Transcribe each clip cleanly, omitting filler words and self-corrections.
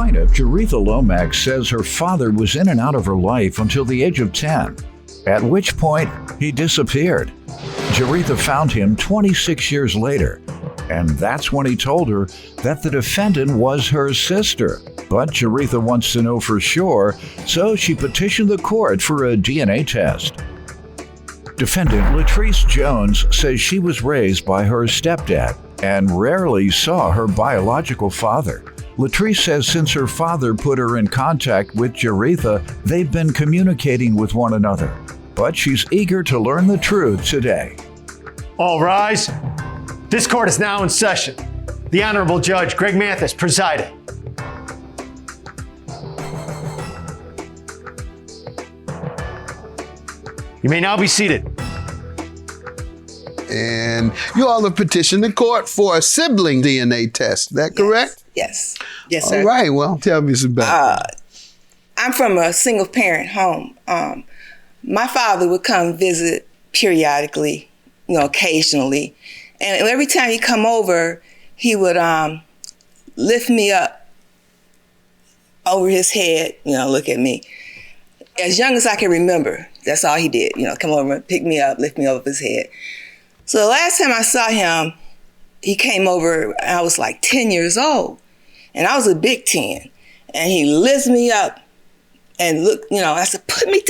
plaintiff, Jaretha Lomax, says her father was in and out of her life until the age of 10, at which point he disappeared. Jaretha found him 26 years later, and that's when he told her that the defendant was her sister. But Jaretha wants to know for sure, so she petitioned the court for a DNA test. Defendant Latrice Jones says she was raised by her stepdad and rarely saw her biological father. Latrice says since her father put her in contact with Jaretha, they've been communicating with one another. But she's eager to learn the truth today. All rise. This court is now in session. The Honorable Judge Greg Mathis presiding. You may now be seated. And you all have petitioned the court for a sibling DNA test. Is that correct? Yes. Yes, sir. All right. Well, tell me some about it. I'm from a single parent home. My father would come visit periodically, occasionally. And every time he'd come over, he would lift me up over his head, look at me. As young as I can remember, that's all he did, come over and pick me up, lift me over his head. So the last time I saw him, he came over, I was like 10 years old, and I was a big 10. And he lifts me up and looked, I said, put me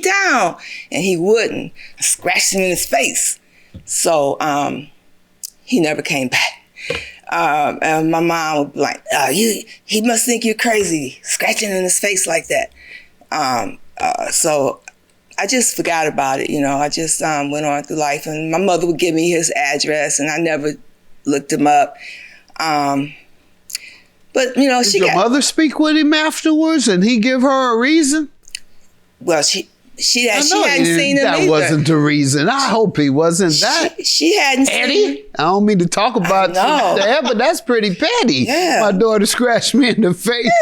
down. And he wouldn't. I scratched him in his face. So he never came back. And my mom would be like, he must think you're crazy, scratching in his face like that. So I just forgot about it, I just went on through life, and my mother would give me his address, and I never looked him up. But, Did your mother speak with him afterwards, and he give her a reason? Well, she hadn't seen him That either. wasn't the reason. I hope he wasn't that. She hadn't seen him. I don't mean to talk about that, but that's pretty petty. Yeah. My daughter scratched me in the face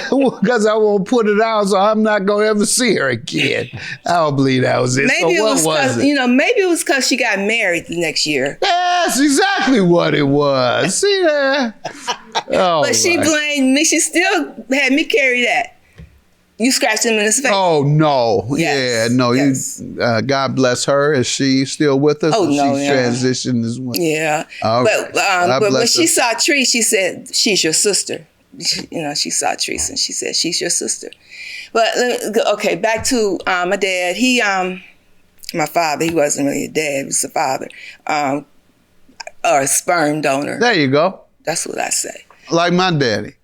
because I won't put it out, so I'm not going to ever see her again. I don't believe that was it. Maybe so what was it? Maybe it was because she got married the next year. That's exactly what it was. See that? But she blamed me. She still had me carry that. You scratched him in his face. Oh, no. Yes. Yeah, no. Yes. God bless her. Is she still with us? Oh, no. She's transitioned as well. Yeah. But when she saw Treese, she said, she's your sister. She saw Treese and she said, she's your sister. But, okay, back to my dad. My father, he wasn't really a dad, he was a father. Or a sperm donor. There you go. That's what I say. Like my daddy.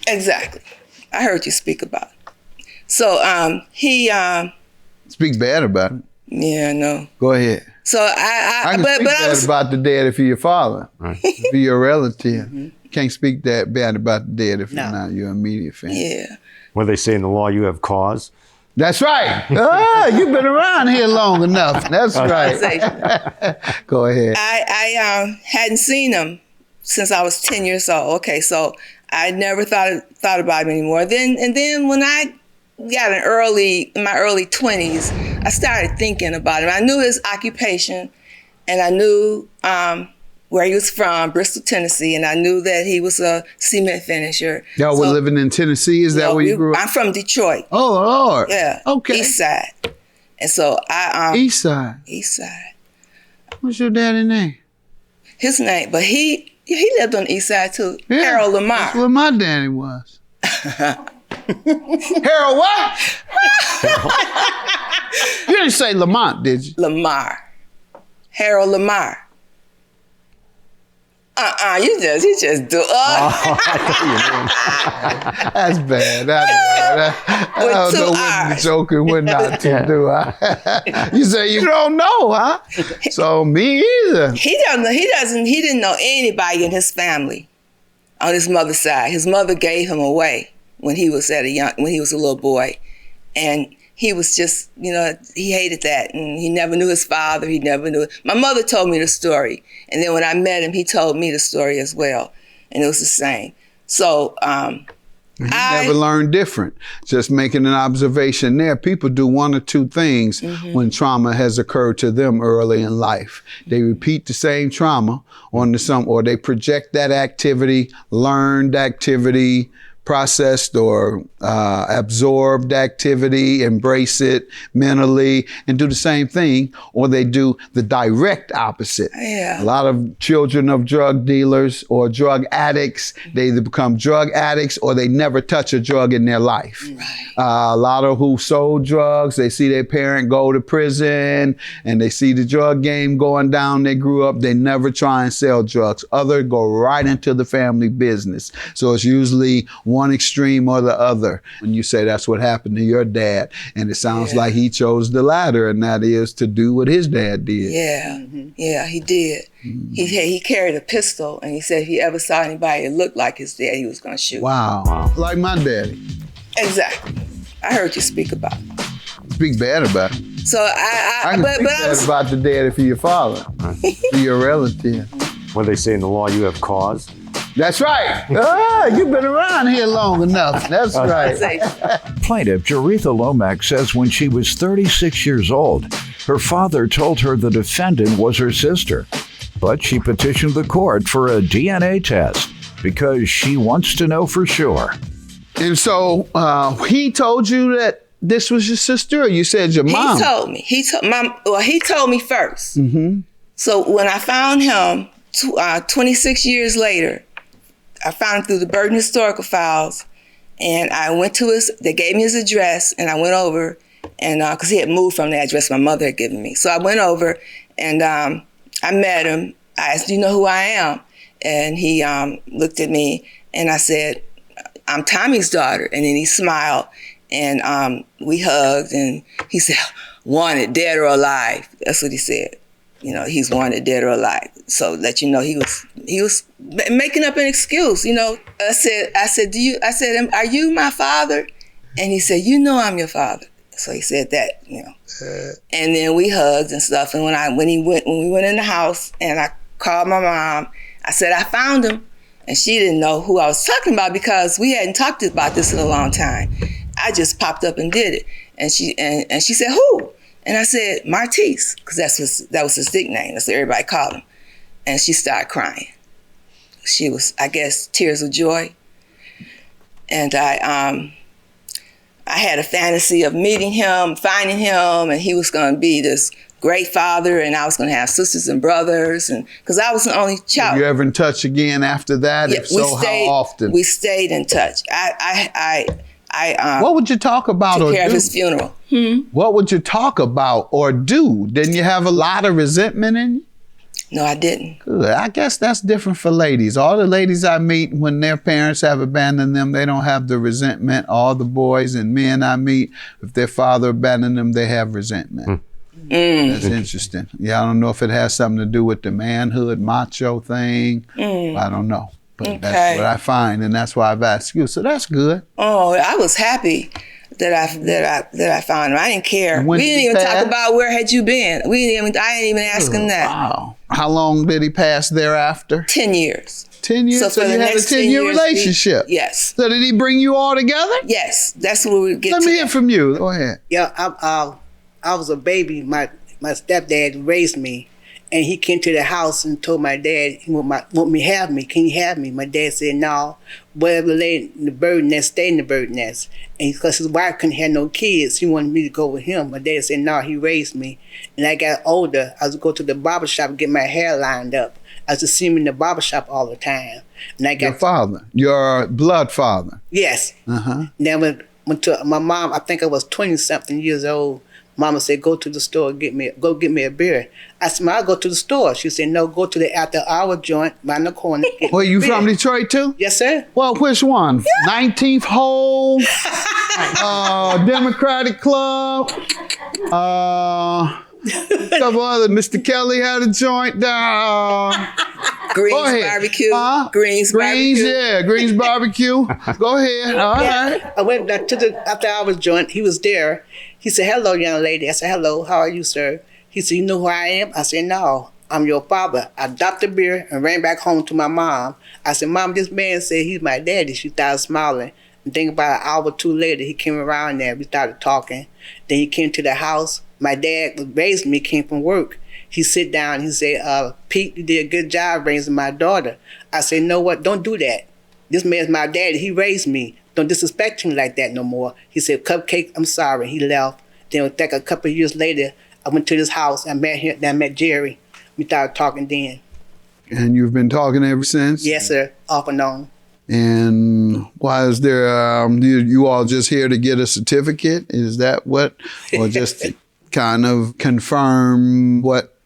Exactly. I heard you speak about it. So he speak bad about it. Yeah, no. Go ahead. So I can speak bad about the dead if you're your father, right. If you're your relative. Mm-hmm. Can't speak that bad about the dead if you're not your immediate family. Yeah. What they say in the law, you have cause. That's right. You've been around here long enough. That's right. Go ahead. I hadn't seen him since I was 10 years old. Okay, so I never thought about him anymore. Then when I got in my early 20s, I started thinking about him. I knew his occupation, and I knew where he was from, Bristol, Tennessee, and I knew that he was a cement finisher. Y'all were living in Tennessee? Is that where you grew up? I'm from Detroit. Oh, Lord. Yeah. Okay. East Side. And so I... East Side? East Side. What's your daddy's name? His name, but he lived on the East Side too. Yeah, Harold Lamar. That's where my daddy was. Harold what? You didn't say Lamont, did you? Lamar. Harold Lamar. You just do. That's bad. I don't know when to joke and when not to do. You say you don't know, huh? So me either. He didn't know anybody in his family on his mother's side. His mother gave him away when he was a little boy, and he was just, he hated that, and he never knew his father. He never knew. My mother told me the story, and then when I met him, he told me the story as well, and it was the same. So you never learned different. Just making an observation there. People do one or two things when trauma has occurred to them early in life. They repeat the same trauma or they project that activity, learned activity, processed or absorbed activity, embrace it mentally, and do the same thing, or they do the direct opposite. Yeah. A lot of children of drug dealers or drug addicts, they either become drug addicts or they never touch a drug in their life. Right. A lot of who sold drugs, they see their parent go to prison and they see the drug game going down. They grew up, they never try and sell drugs. Other go right into the family business. So it's usually one extreme or the other. When you say that's what happened to your dad, and it sounds like he chose the latter, and that is to do what his dad did. Yeah, yeah, he did. He carried a pistol, and he said if he ever saw anybody that looked like his dad, he was going to shoot. Wow. Like my daddy. Exactly. I heard you speak about it. Speak bad about it. So I can but speak I bad was, about the daddy for your father, for your relative. What they say in the law, you have cause. That's right. You've been around here long enough. That's right. Plaintiff Jaretha Lomax says when she was 36 years old, her father told her the defendant was her sister, but she petitioned the court for a DNA test because she wants to know for sure. And so he told you that this was your sister, or you said your mom? He told me. He told me first. Mm-hmm. So when I found him 26 years later, I found him through the Burton Historical Files, and I went to they gave me his address, and I went over, and because he had moved from the address my mother had given me. So I went over, and I met him. I asked, do you know who I am? And he looked at me, and I said, I'm Tommy's daughter. And then he smiled, and we hugged, and he said, wanted, dead or alive. That's what he said. You know, he's wanted, dead or alive. So let you know he was making up an excuse. You know, I said, are you my father? And he said, you know I'm your father. So he said that, you know. And then we hugged and stuff. And when we went in the house, and I called my mom, I said I found him, and she didn't know who I was talking about because we hadn't talked about this in a long time. I just popped up and did it, and she said who? And I said, Mathis, because that was his nickname. That's what everybody called him. And she started crying. She was, I guess, tears of joy. And I had a fantasy of meeting him, finding him, and he was going to be this great father, and I was going to have sisters and brothers, and because I was the only child. Were you ever in touch again after that? Yeah, if so, how often? We stayed in touch. What would you talk about took or care do? of his funeral. What would you talk about or do? Didn't you have a lot of resentment in you? No, I didn't. Good. I guess that's different for ladies. All the ladies I meet, when their parents have abandoned them, they don't have the resentment. All the boys and men I meet, if their father abandoned them, they have resentment. That's interesting. Yeah, I don't know if it has something to do with the manhood, macho thing. I don't know. But that's what I find, and that's why I've asked you. So that's good. Oh, I was happy that I found him. I didn't care. When We did didn't he even pass? talk about where had you been. I didn't even ask him that. Wow. How long did he pass thereafter? 10 years. 10 years? So for you the had a next 10 10-year years, relationship? Yes. So did he bring you all together? Yes. That's what we get Let to. me hear from you. Go ahead. Yeah, I was a baby. My stepdad raised me, and he came to the house and told my dad he want me have me. Can you have me? My dad said no. Whatever lay in the bird nest, stay in the bird nest. And because his wife couldn't have no kids, he wanted me to go with him. My dad said no. He raised me, and I got older. I was go to the barber shop and get my hair lined up. I used to see him in the barber shop all the time. And I got Your father, your blood father. Yes. Uh-huh. Then went to my mom. I think I was 20-something years old. Mama said, go to the store, go get me a beer. I said, I'll go to the store. She said, no, go to the after-hour joint around the corner. Well, you from Detroit too? Yes, sir. Well, which one? 19th Hole, Democratic Club, couple other. Mr. Kelly had a joint down. Greens barbecue. Greens barbecue. Yeah, Greens barbecue. Go ahead. All right. I went to the after-hours joint. He was there. He said, hello, young lady. I said, hello, how are you, sir? He said, you know who I am? I said, no, I'm your father. I dropped the beer and ran back home to my mom. I said, Mom, this man said he's my daddy. She started smiling. And then about an hour or two later, he came around there. We started talking. Then he came to the house. My dad raised me, came from work. He sit down. He said, Pete, you did a good job raising my daughter. I said, you know what? Don't do that. this man's my daddy. He raised me. Don't disrespect him like that no more. He said, Cupcake, I'm sorry. He left. Then like a couple of years later, I went to this house. I met him. Then I met Jerry. We started talking then. And you've been talking ever since? Yes, sir. Off and on. And why is there, you all just here to get a certificate? Is that what? Or just to kind of confirm what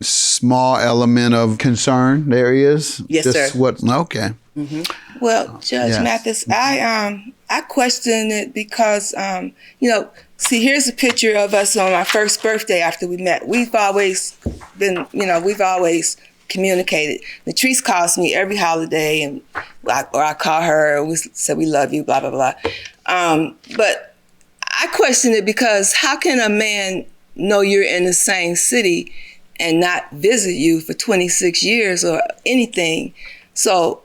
small element of concern there is? Yes, just sir. What? Okay. Well, Judge Yes. Mathis, I question it because see, here's a picture of us on our first birthday after we met. We've always been, we've always communicated. Latrice calls me every holiday, and I call her. We say we love you, blah blah blah. But I question it because how can a man know you're in the same city and not visit you for 26 years or anything? So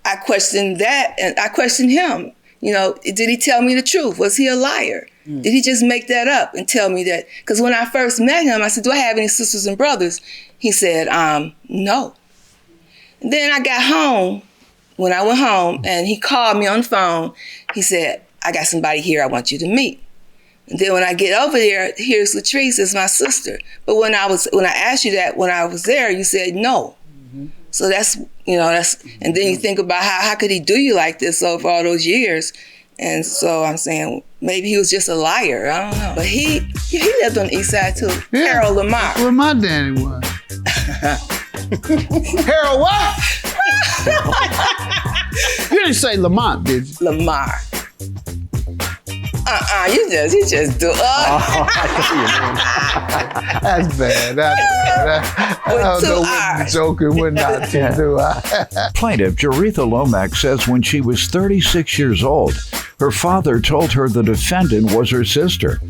I question that, and I question him. Did he tell me the truth? Was he a liar? Did he just make that up and tell me that? Because when I first met him, I said, do I have any sisters and brothers? He said, no. And then I got home, when I went home, and he called me on the phone. He said, I got somebody here I want you to meet. And then when I get over there, here's Latrice, it's my sister. But when I asked you that, when I was there, you said no. So that's, and then you think about how could he do you like this over all those years? And so I'm saying maybe he was just a liar. I don't know. But he lived on the east side too. Yeah. Harold Lamar. That's where my daddy was. Harold what? You didn't say Lamont, did you? Lamar. You just do. That's bad. With two I'm R's. joking. We're not to do. Plaintiff Jaretha Lomax says when she was 36 years old, her father told her the defendant was her sister,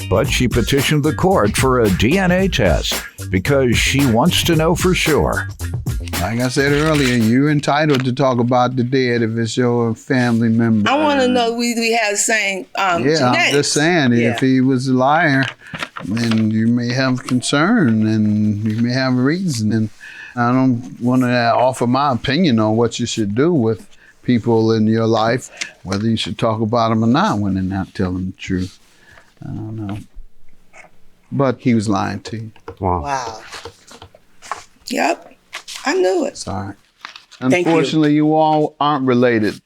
but she petitioned the court for a DNA test because she wants to know for sure. Like I said earlier, you're entitled to talk about the dead if it's your family member. I want to know we have the same genetics. I'm just saying, if he was a liar, then you may have concern and you may have a reason. And I don't want to offer my opinion on what you should do with people in your life, whether you should talk about them or not when they're not telling the truth. I don't know. But he was lying to you. Wow. Yep. I knew it. Sorry. Thank you. Unfortunately, you all aren't related.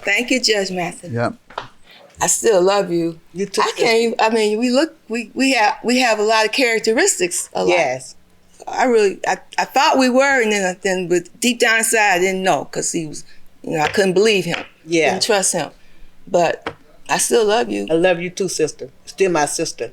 Thank you, Judge Mathis. Yep. I still love you. You too. I can't even, we have a lot of characteristics alike. Yes. I thought we were, and then but deep down inside I didn't know because he was, I couldn't believe him. Yeah. Didn't trust him. But I still love you. I love you too, sister. Still my sister.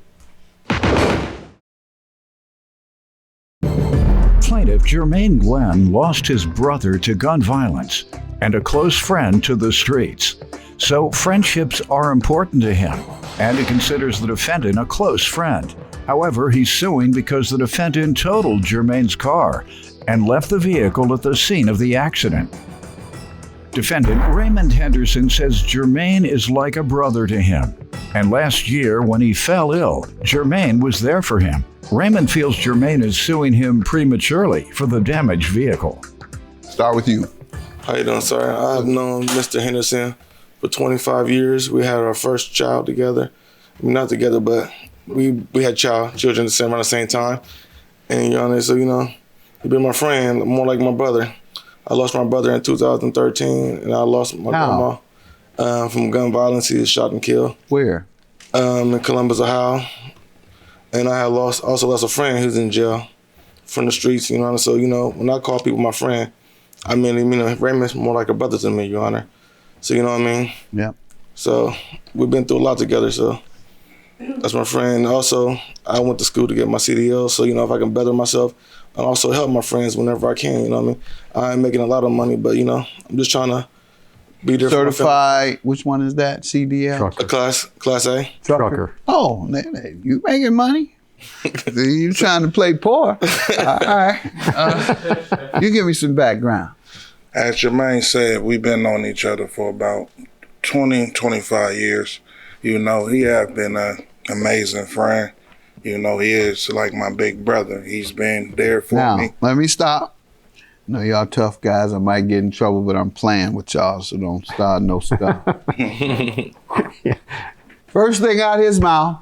Plaintiff Jermaine Glenn lost his brother to gun violence and a close friend to the streets. So friendships are important to him, and he considers the defendant a close friend. However, he's suing because the defendant totaled Jermaine's car and left the vehicle at the scene of the accident. Defendant Raymond Henderson says Jermaine is like a brother to him, and last year when he fell ill, Jermaine was there for him. Raymond feels Jermaine is suing him prematurely for the damaged vehicle. Start with you. How you doing, sir? I've known Mr. Henderson for 25 years. We had our first child together. I mean, not together, but we had children around the same time. And so he's been my friend, more like my brother. I lost my brother in 2013, and I lost my grandma from gun violence. He was shot and killed. Where? In Columbus, Ohio. And I had also lost a friend who's in jail from the streets, So, when I call people my friend, I mean, Raymond's more like a brother to me, Your Honor. So, you know what I mean? Yeah. So, we've been through a lot together, so that's my friend. Also, I went to school to get my CDL, so, if I can better myself and also help my friends whenever I can, you know what I mean? I ain't making a lot of money, but, I'm just trying to be there for my family. Certified, which one is that? CDL? A class A. Trucker. Oh, you making money? You trying to play poor. All right. You give me some background. As Jermaine said, we've been knowing each other for about 20, 25 years. He has been an amazing friend. You know, he is like my big brother. He's been there for Now, me. let me stop. I know y'all tough guys. I might get in trouble, but I'm playing with y'all, so don't start no stuff. First thing out his mouth,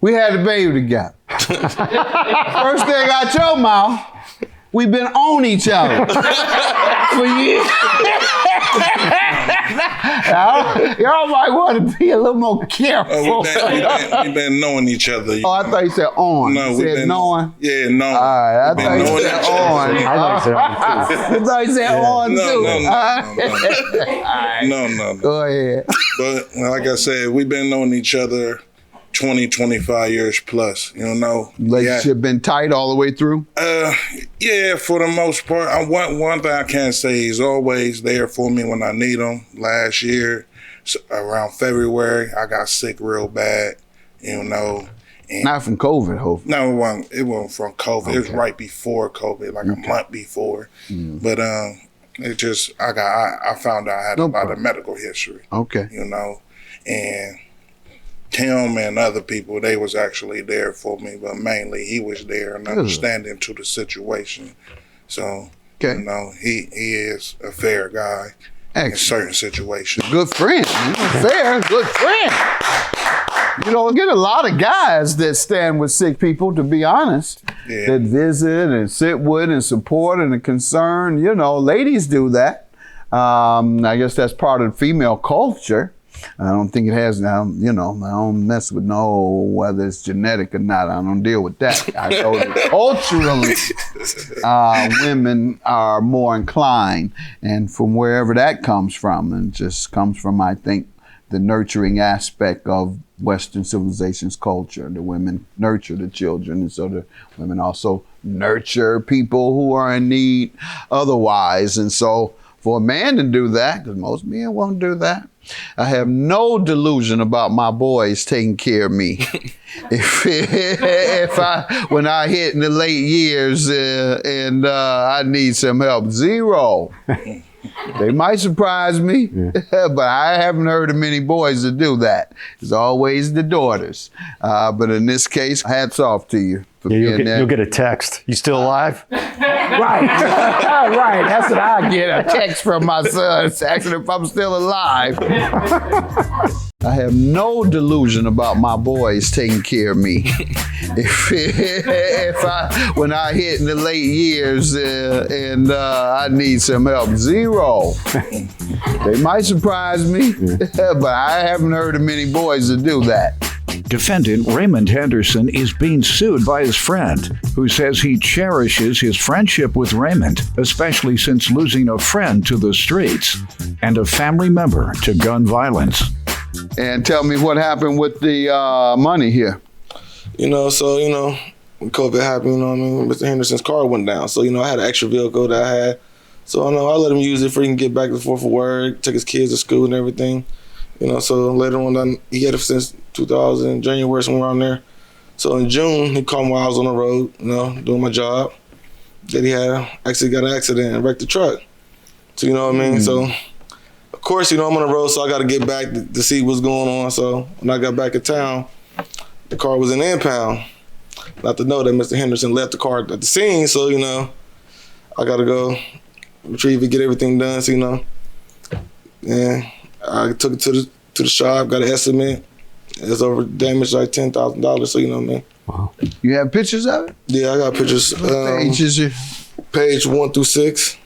we had a baby together. First thing out your mouth, we've been on each other for years. Y'all might want to be a little more careful. We've been knowing each other. Oh, I thought you said on. No, You we've said been knowing? Yeah, knowing. All right, I We've thought been you knowing said each other. on. I thought you said on too. No. Go ahead. But like I said, we've been knowing each other 20, 25 years plus, you know. Relationship been tight all the way through? Yeah, for the most part. One thing I can say, he's always there for me when I need him. Last year, around February, I got sick real bad, you know. And Not from COVID, hopefully. no, it wasn't from COVID. It was right before COVID, like a month before. But it just, I found out I had a lot of medical history. Okay. You know, and him and other people, they was actually there for me, but mainly he was there and understanding to the situation. So, you know, he is a fair guy in certain situations. Good friend. Fair, good friend. You don't get a lot of guys that stand with sick people, to be honest, that visit and sit with and support and are concerned. You know, ladies do that. I guess that's part of the female culture. I don't think it has now, you know, I don't mess with whether it's genetic or not. I don't deal with that. I know that culturally, women are more inclined, and from wherever that comes from, and just comes from, I think, the nurturing aspect of Western civilization's culture. The women nurture the children, and so the women also nurture people who are in need otherwise. And so for a man to do that, because most men won't do that, I have no delusion about my boys taking care of me. When I hit in the late years and I need some help, zero. They might surprise me, but I haven't heard of many boys that do that. It's always the daughters. But in this case, hats off to you. You'll get a text. You still alive? Right. Right. That's what I get, a text from my son asking if I'm still alive. I have no delusion about my boys taking care of me. When I hit in the late years and I need some help, zero. They might surprise me, but I haven't heard of many boys that do that. Defendant Raymond Henderson is being sued by his friend, who says he cherishes his friendship with Raymond, especially since losing a friend to the streets and a family member to gun violence. And tell me what happened with the money here. You know, so, you know, when COVID happened, you know what I mean, Mr. Henderson's car went down. So, you know, I had an extra vehicle that I had. So, I know I let him use it for he can get back and forth for work, take his kids to school and everything. You know, so later on, he had it since 2000, January, somewhere around there. So in June, he called me while I was on the road, you know, doing my job. That he had actually got an accident and wrecked the truck. So, you know what I mean? So, of course, you know, I'm on the road, so I got to get back to see what's going on. So when I got back in town, the car was in the impound. Not to know that Mr. Henderson left the car at the scene, so, you know, I got to go retrieve it, get everything done, so, you know. And I took it to the shop, got an estimate. It's over damage like $10,000, so you know what I mean. Wow. You have pictures of it? Yeah, I got pictures. Page 1 through 6.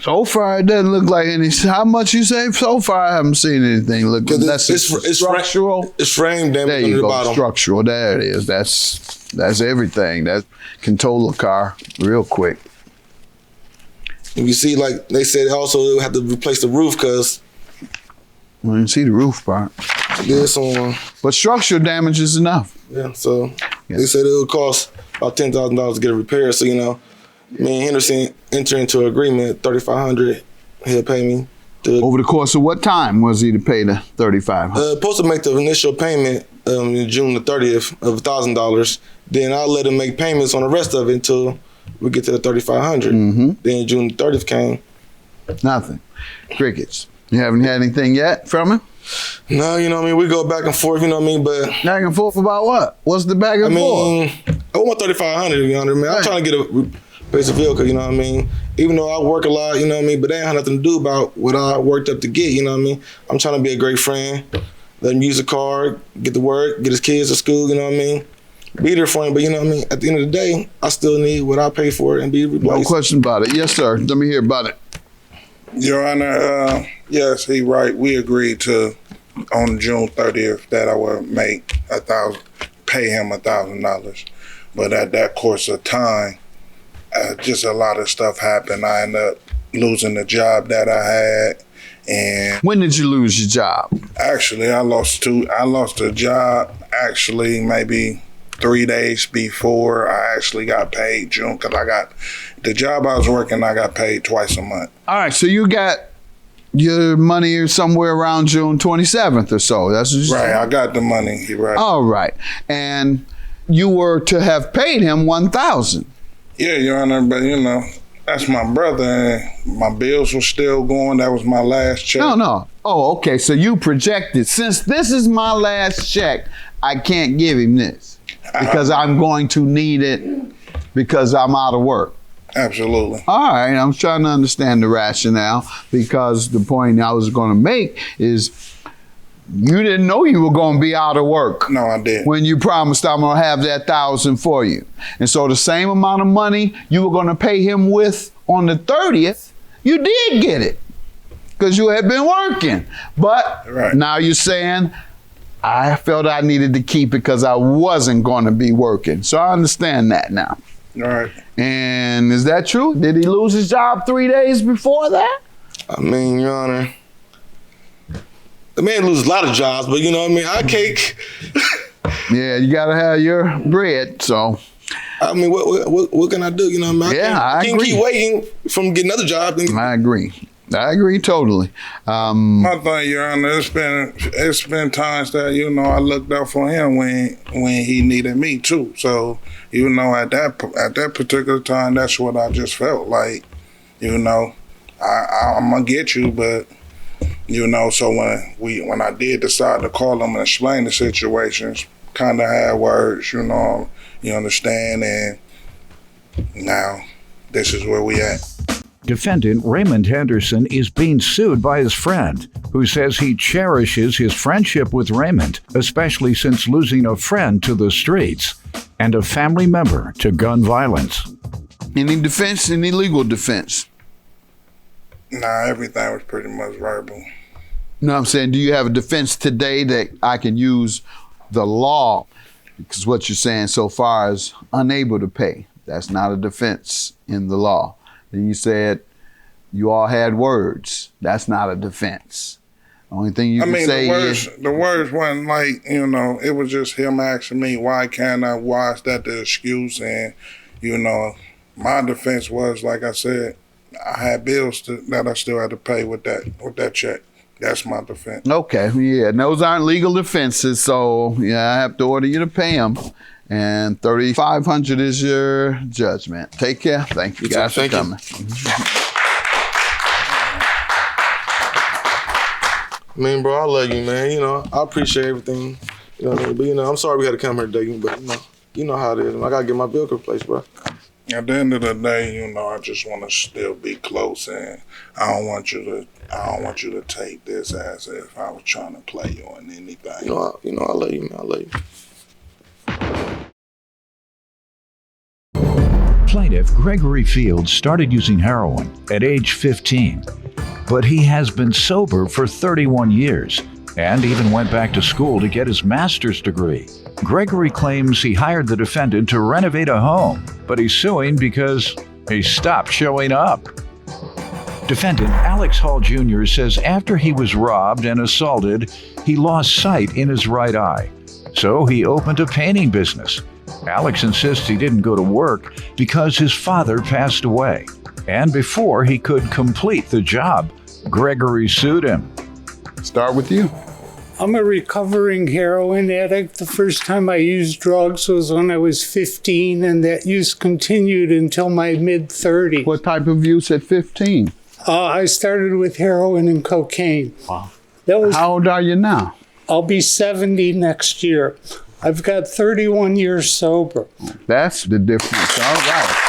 So far, it doesn't look like any. How much you say? So far, I haven't seen anything. Look, it's structural. It's frame damage there you under the go. bottom. Structural. There it is. That's everything. That can total a car real quick. And you see, like they said, also they'll have to replace the roof because I didn't see the roof part. There's some. But structural damage is enough. Yeah. So they said it would cost about $10,000 to get it repaired. So you know, me and Henderson enter into an agreement. $3,500 he'll pay me. Over the course of what time was he to pay the $3,500? Supposed to make the initial payment in June the 30th of $1,000. Then I'll let him make payments on the rest of it until we get to the $3,500. Then June 30th came. Nothing. Crickets. You haven't had anything yet from him? No, you know what I mean? We go back and forth, you know what I mean? But back and forth about what? What's the back and forth? I want 3,500, you know what I mean? I'm trying to get a basic vehicle, you know what I mean? Even though I work a lot, you know what I mean? But that ain't have nothing to do about what I worked up to get, you know what I mean? I'm trying to be a great friend, let him use a car, get to work, get his kids to school, you know what I mean? Be there for him, but you know what I mean? At the end of the day, I still need what I pay for and be replaced. No question about it. Yes, sir. Let me hear about it. Your Honor, yes, he right. We agreed to on June 30th that I would pay him $1,000. But at that course of time, just a lot of stuff happened. I ended up losing the job that I had. And when did you lose your job? Actually, I lost the job actually maybe 3 days before I actually got paid June, because I got the job I was working, I got paid twice a month. All right, so you got your money somewhere around June 27th or so. That's what you right. said? I got the money. You're right. All right, and you were to have paid him $1,000. Yeah, Your Honor, but you know, that's my brother, and my bills were still going. That was my last check. No. Oh, okay. So you projected, since this is my last check, I can't give him this because I'm going to need it because I'm out of work. Absolutely. All right. I'm trying to understand the rationale, because the point I was going to make is you didn't know you were going to be out of work. No, I didn't. When you promised I'm going to have that $1,000 for you. And so the same amount of money you were going to pay him with on the 30th, you did get it because you had been working. But now you're saying, I felt I needed to keep it because I wasn't going to be working. So I understand that now. All right. And is that true? Did he lose his job 3 days before that? I mean, Your Honor, the man loses a lot of jobs, but you know what I mean? I cake. Yeah, you got to have your bread, so. I mean, what can I do? You know what I mean? I can't keep waiting from getting another job. I agree totally. My thing, Your Honor, it's been times that, you know, I looked out for him when he needed me too. So, you know, at that particular time, that's what I just felt like. You know, I'm gonna get you, but you know. So when I did decide to call him and explain the situations, kind of had words, you know, you understand, and now this is where we at. Defendant Raymond Henderson is being sued by his friend, who says he cherishes his friendship with Raymond, especially since losing a friend to the streets and a family member to gun violence. Any defense, any legal defense? Nah, everything was pretty much verbal. No, I'm saying, do you have a defense today that I can use the law? Because what you're saying so far is unable to pay. That's not a defense in the law. And you said you all had words. That's not a defense. The only thing you can say is... the words wasn't like, you know, it was just him asking me, why can't I, why is that the excuse? And, you know, my defense was, like I said, I had bills that I still had to pay with that check. That's my defense. Okay, yeah, and those aren't legal defenses, so yeah, I have to order you to pay them. And $3,500 is your judgment. Take care. Thank you guys for coming. I mean, bro, I love you, man. You know, I appreciate everything. You know what I mean? But, you know, I'm sorry we had to come here today, but, you know how it is. I got to get my bill replaced, bro. At the end of the day, you know, I just want to still be close, and I don't want you to take this as if I was trying to play you on anything. You know, I love you, man. I love you. Plaintiff Gregory Fields started using heroin at age 15, but he has been sober for 31 years and even went back to school to get his master's degree. Gregory claims he hired the defendant to renovate a home, but he's suing because he stopped showing up. Defendant Alex Hall Jr. says after he was robbed and assaulted, he lost sight in his right eye. So he opened a painting business. Alex insists he didn't go to work because his father passed away. And before he could complete the job, Gregory sued him. Start with you. I'm a recovering heroin addict. The first time I used drugs was when I was 15, and that use continued until my mid-30s. What type of use at 15? I started with heroin and cocaine. Wow. That was. How old are you now? I'll be 70 next year. I've got 31 years sober. That's the difference. All right.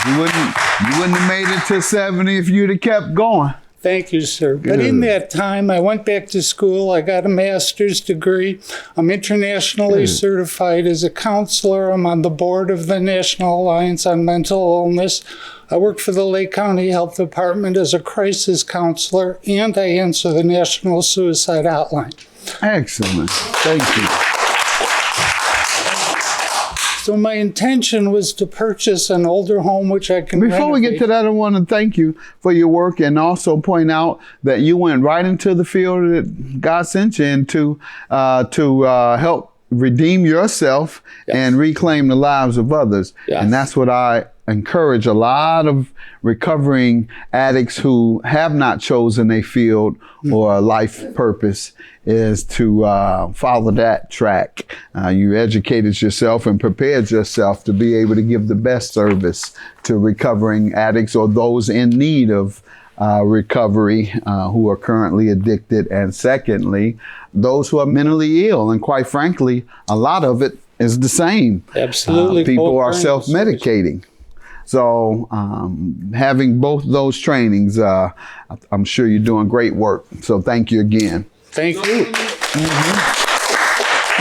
You wouldn't have made it to 70 if you'd have kept going. Thank you, sir. Good. But in that time, I went back to school. I got a master's degree. I'm internationally certified as a counselor. I'm on the board of the National Alliance on Mental Illness. I work for the Lake County Health Department as a crisis counselor, and I answer the National Suicide Hotline. Excellent. Thank you. So my intention was to purchase an older home, which I can Before we get renovate. to that, I want to thank you for your work and also point out that you went right into the field that God sent you into to help redeem yourself and reclaim the lives of others. Yes. And that's what I encourage a lot of recovering addicts who have not chosen a field or a life purpose is to follow that track. You educated yourself and prepared yourself to be able to give the best service to recovering addicts or those in need of recovery who are currently addicted. And secondly, those who are mentally ill. And quite frankly, a lot of it is the same. Absolutely. People are self-medicating. So having both those trainings, I'm sure you're doing great work. So thank you again. Thank you. Give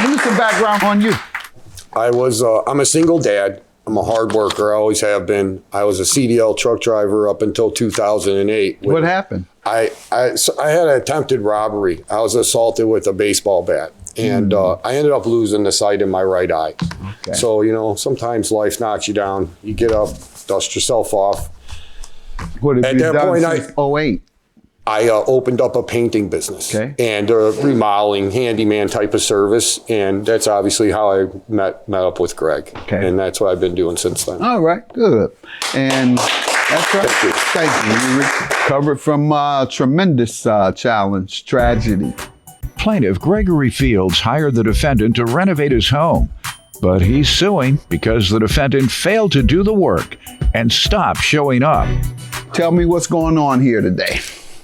me some background on you. I'm a single dad. I'm a hard worker. I always have been. I was a CDL truck driver up until 2008. What happened? I had an attempted robbery. I was assaulted with a baseball bat. And I ended up losing the sight in my right eye. Okay. So, sometimes life knocks you down. You get up, dust yourself off. What have At you that done point, since 08? I opened up a painting business and a remodeling handyman type of service. And that's obviously how I met up with Greg. Okay. And that's what I've been doing since then. All right, good. And that's right. Thank you. You recovered from a tremendous challenge, tragedy. Plaintiff Gregory Fields hired the defendant to renovate his home, but he's suing because the defendant failed to do the work and stopped showing up. Tell me what's going on here today.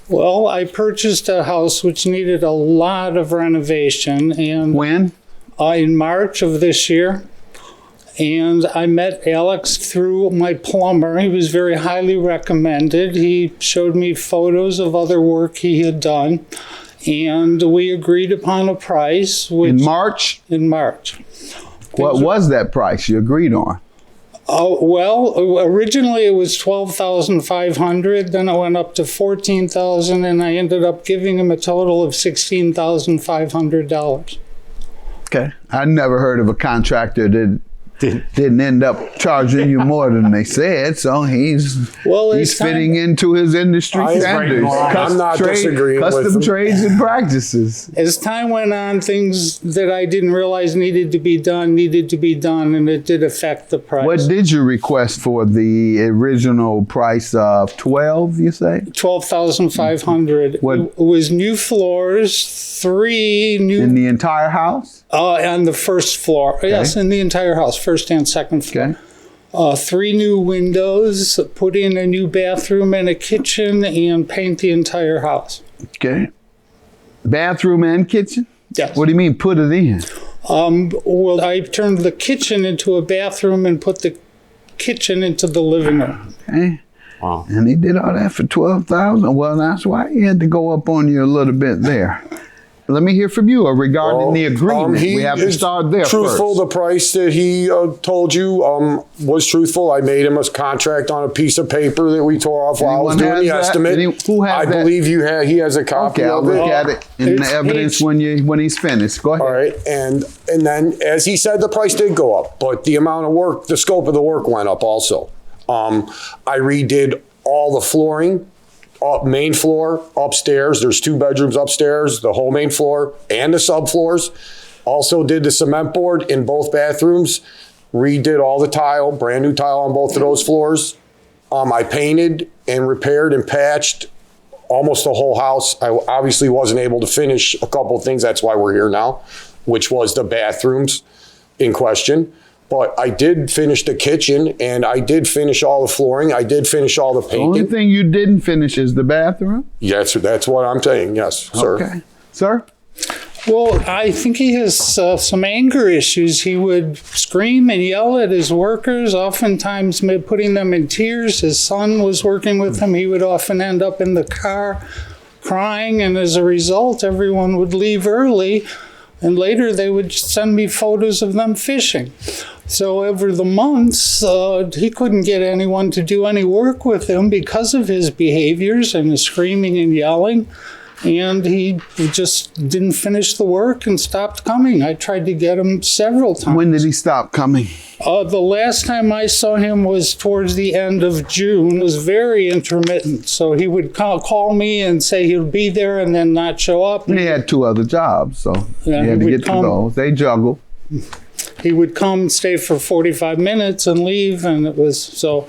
Well, I purchased a house which needed a lot of renovation. And when? In March of this year. And I met Alex through my plumber. He was very highly recommended. He showed me photos of other work he had done. And we agreed upon a price. In March? In March. What was that price you agreed on? Oh, well, originally it was $12,500. Then it went up to $14,000, and I ended up giving him a total of $16,500. Okay. I never heard of a contractor that didn't end up charging you more than they said, so he's fitting into his industry standards. I'm not disagreeing with custom him. trades and practices. As time went on, things that I didn't realize needed to be done, and it did affect the price. What did you request for the original price of 12, you say? $12,500. What? It was new floors, 3 new... In the entire house? On the first floor. Okay. Yes, in the entire house, first and second floor. Okay. 3 new windows, put in a new bathroom and a kitchen, and paint the entire house. Okay. Bathroom and kitchen? Yes. What do you mean, put it in? Well, I turned the kitchen into a bathroom and put the kitchen into the living room. Okay. Wow. And he did all that for $12,000? Well, that's why he had to go up on you a little bit there. Let me hear from you regarding the agreement. We have to start there truthful. first. The price that he told you was truthful. I made him a contract on a piece of paper that we tore off while I was doing the estimate. Who has that? I believe he has a copy I'll of it. look at it in the evidence when he's finished. Go ahead. All right, and then as he said, the price did go up, but the amount of work, the scope of the work went up also. I redid all the flooring. Main floor upstairs. There's 2 bedrooms upstairs, the whole main floor and the subfloors. Also did the cement board in both bathrooms. Redid all the tile, brand new tile on both of those floors. I painted and repaired and patched almost the whole house. I obviously wasn't able to finish a couple of things. That's why we're here now, which was the bathrooms in question. But I did finish the kitchen, and I did finish all the flooring. I did finish all the The painting. only thing you didn't finish is the bathroom? Yes, that's what I'm saying. Yes, sir. Okay. Sir? Well, I think he has some anger issues. He would scream and yell at his workers, oftentimes putting them in tears. His son was working with him. He would often end up in the car crying, and as a result, everyone would leave early, and later they would send me photos of them fishing. So over the months, he couldn't get anyone to do any work with him because of his behaviors and his screaming and yelling. And he just didn't finish the work and stopped coming. I tried to get him several times. When did he stop coming? The last time I saw him was towards the end of June. It was very intermittent. So he would call me and say he'll be there and then not show up. He had 2 other jobs, so Yeah, he had he to would get to come. those. They juggle. He would come, stay for 45 minutes and leave. And it was so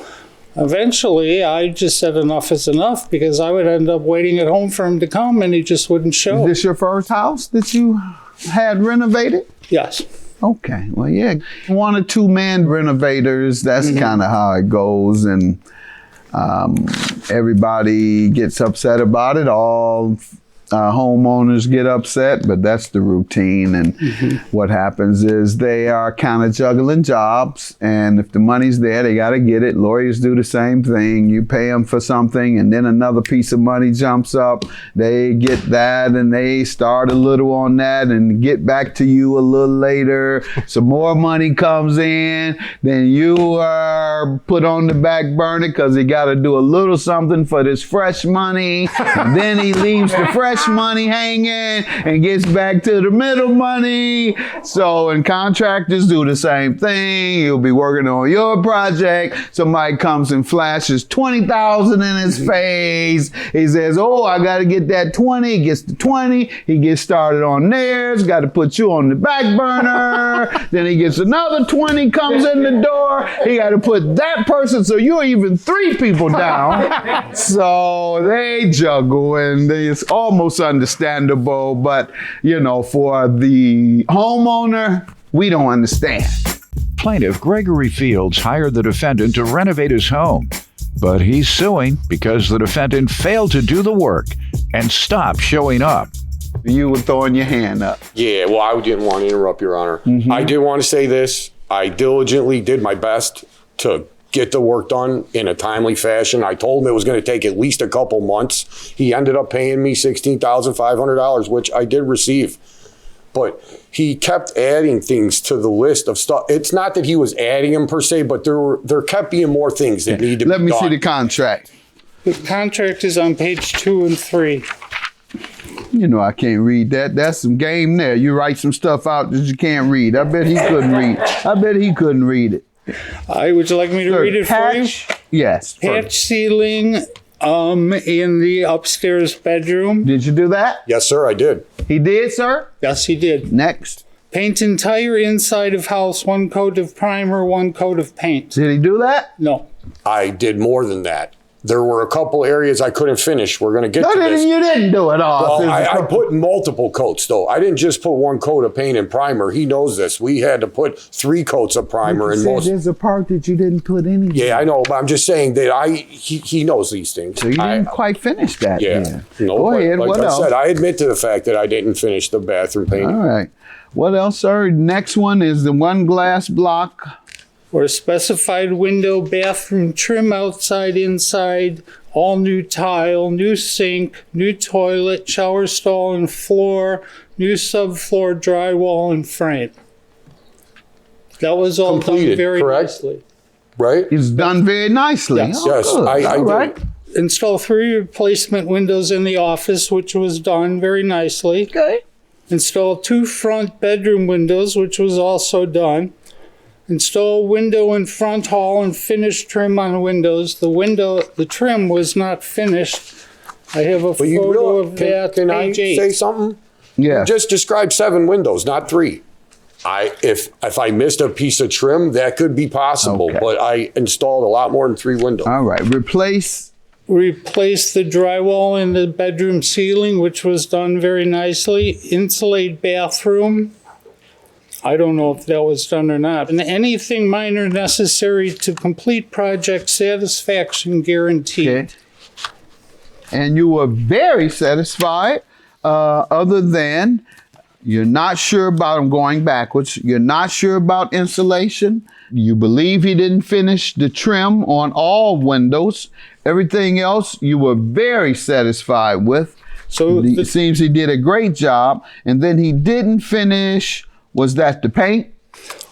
eventually I just said enough is enough, because I would end up waiting at home for him to come and he just wouldn't show. Is this your first house that you had renovated? Yes. Okay, well, yeah. 1 or 2 man renovators, that's kind of how it goes. And everybody gets upset about it. All homeowners get upset, but that's the routine. And what happens is they are kind of juggling jobs, and if the money's there, they got to get it. Lawyers do the same thing. You pay them for something, and then another piece of money jumps up. They get that, and they start a little on that and get back to you a little later. Some more money comes in, then you are put on the back burner because he got to do a little something for this fresh money. And then he leaves the fresh money hanging and gets back to the middle money. So, and contractors do the same thing. You'll be working on your project. Somebody comes and flashes $20,000 in his face. He says, oh, I got to get that 20. He gets the 20. He gets started on theirs. Got to put you on the back burner. Then he gets another 20 comes in the door. He got to put that person. So you're even 3 people down. So they juggle, and it's almost understandable, but you know, for the homeowner, we don't understand. Plaintiff Gregory Fields hired the defendant to renovate his home, but he's suing because the defendant failed to do the work and stopped showing up. You were throwing your hand up. Yeah, well, I didn't want to interrupt, Your Honor. I did want to say this. I diligently did my best to get the work done in a timely fashion. I told him it was going to take at least a couple months. He ended up paying me $16,500, which I did receive. But he kept adding things to the list of stuff. It's not that he was adding them per se, but there kept being more things that need to be done. Let me see the contract. The contract is on page 2 and 3. You know I can't read that. That's some game there. You write some stuff out that you can't read. I bet he couldn't read. I bet he couldn't read it. Would you like me to read it for you? Yes. Hatch ceiling in the upstairs bedroom. Did you do that? Yes, sir, I did. He did, sir? Yes, he did. Next. Paint entire inside of house, 1 coat of primer, 1 coat of paint. Did he do that? No. I did more than that. There were a couple areas I couldn't finish. We're going to get to this. You didn't do it all. Well, I put multiple coats, though. I didn't just put 1 coat of paint and primer. He knows this. We had to put 3 coats of primer and most. There's a part that you didn't put anything. Yeah, I know, but I'm just saying that he knows these things. So you didn't quite finish that. Yeah. Then. No, Go ahead. like What I else? said, I admit to the fact that I didn't finish the bathroom painting. All right. What else, sir? Next one is the 1 glass block. For a specified window, bathroom trim outside, inside, all new tile, new sink, new toilet, shower stall and floor, new subfloor drywall and frame. That was all Completed, done very correct? nicely. Right? It's done very nicely. Yes. Oh, Yes, good. I All did. right. Install 3 replacement windows in the office, which was done very nicely. Okay. Install 2 front bedroom windows, which was also done. Install window in front hall and finish trim on windows. The trim was not finished. I have a But you photo realize, of that, can I page 8. say something? Yeah. Just describe 7 windows, not 3. If I missed a piece of trim, that could be possible, Okay. but I installed a lot more than 3 windows. All right. Replace. Replace the drywall in the bedroom ceiling, which was done very nicely. Insulate bathroom. I don't know if that was done or not. And anything minor necessary to complete project satisfaction guaranteed. Okay. And you were very satisfied, other than you're not sure about him going backwards. You're not sure about insulation. You believe he didn't finish the trim on all windows. Everything else you were very satisfied with. So it seems he did a great job. And then he didn't finish, was that the paint?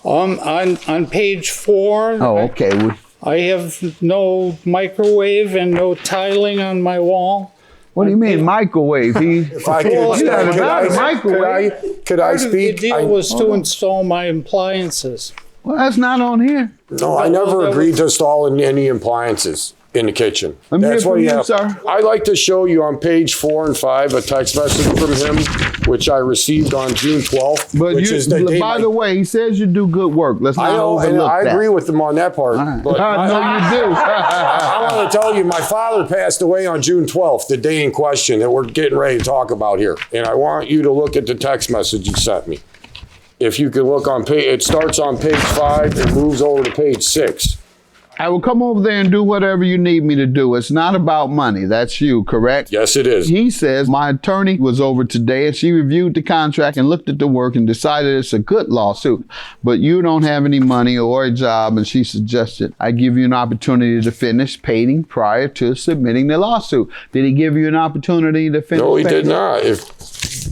On page 4. Oh, okay. I have no microwave and no tiling on my wall. What do you mean microwave? If I could, could I speak? The deal was to install my appliances. Well, that's not on here. No, I never agreed to install any appliances in the kitchen. Let me That's hear what from you you, have. sir. I'd like to show you on page 4 and 5 a text message from him, which I received on June 12th. But which is the day by the way, he says you do good work. Let's not I know, and overlook I that. agree with him on that part. But I know you do. I want to tell you, my father passed away on June 12th, the day in question that we're getting ready to talk about here. And I want you to look at the text message you sent me. If you can look on page, it starts on page 5 and moves over to page 6. I will come over there and do whatever you need me to do. It's not about money. That's you, correct? Yes, it is. He says, my attorney was over today and she reviewed the contract and looked at the work and decided it's a good lawsuit. But you don't have any money or a job, and she suggested I give you an opportunity to finish painting prior to submitting the lawsuit. Did he give you an opportunity to finish No, he painting? did not.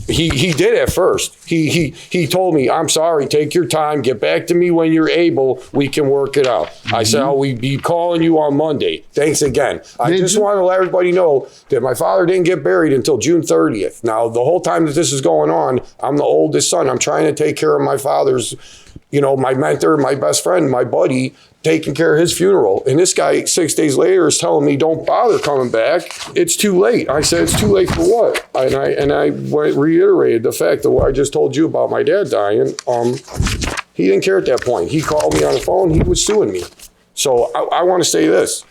He did at first. He told me, I'm sorry, take your time, get back to me when you're able, we can work it out. I said, I'll be calling you on Monday. Thanks again. I just want to let everybody know that my father didn't get buried until June 30th. Now, the whole time that this is going on, I'm the oldest son. I'm trying to take care of my father's, my mentor, my best friend, my buddy, taking care of his funeral. And this guy 6 days later is telling me, don't bother coming back. It's too late. I said, it's too late for what? And I reiterated the fact that what I just told you about my dad dying. He didn't care at that point. He called me on the phone. He was suing me. So I want to say this.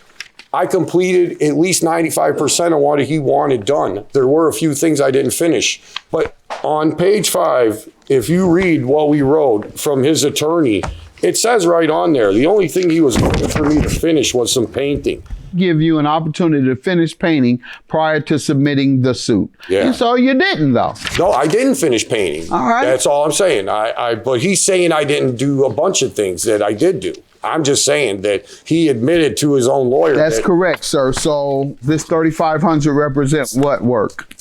I completed at least 95% of what he wanted done. There were a few things I didn't finish. But on page 5, if you read what we wrote from his attorney, it says right on there, the only thing he was looking for me to finish was some painting. Give you an opportunity to finish painting prior to submitting the suit. Yeah. And so you didn't, though. No, I didn't finish painting. All right. That's all I'm saying. But he's saying I didn't do a bunch of things that I did do. I'm just saying that he admitted to his own lawyer. That's correct, sir. So this $3,500 represents what work?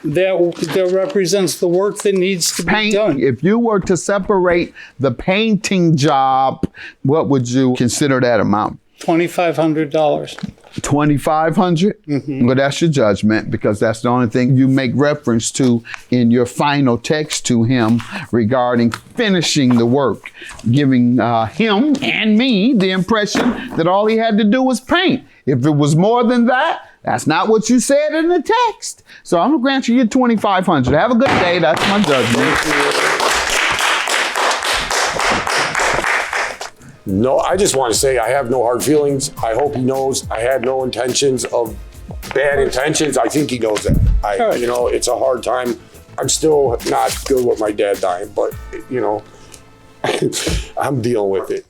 That represents the work that needs to be done. If you were to separate the painting job, what would you consider that amount? $2,500. $2,500? Mm-hmm. Well, that's your judgment, because that's the only thing you make reference to in your final text to him regarding finishing the work, giving him and me the impression that all he had to do was paint. If it was more than that, that's not what you said in the text. So I'm going to grant you your $2,500. Have a good day. That's my judgment. No, I just want to say I have no hard feelings. I hope he knows I had no intentions of bad intentions. I think he knows that. It's a hard time. I'm still not good with my dad dying, but, I'm dealing with it.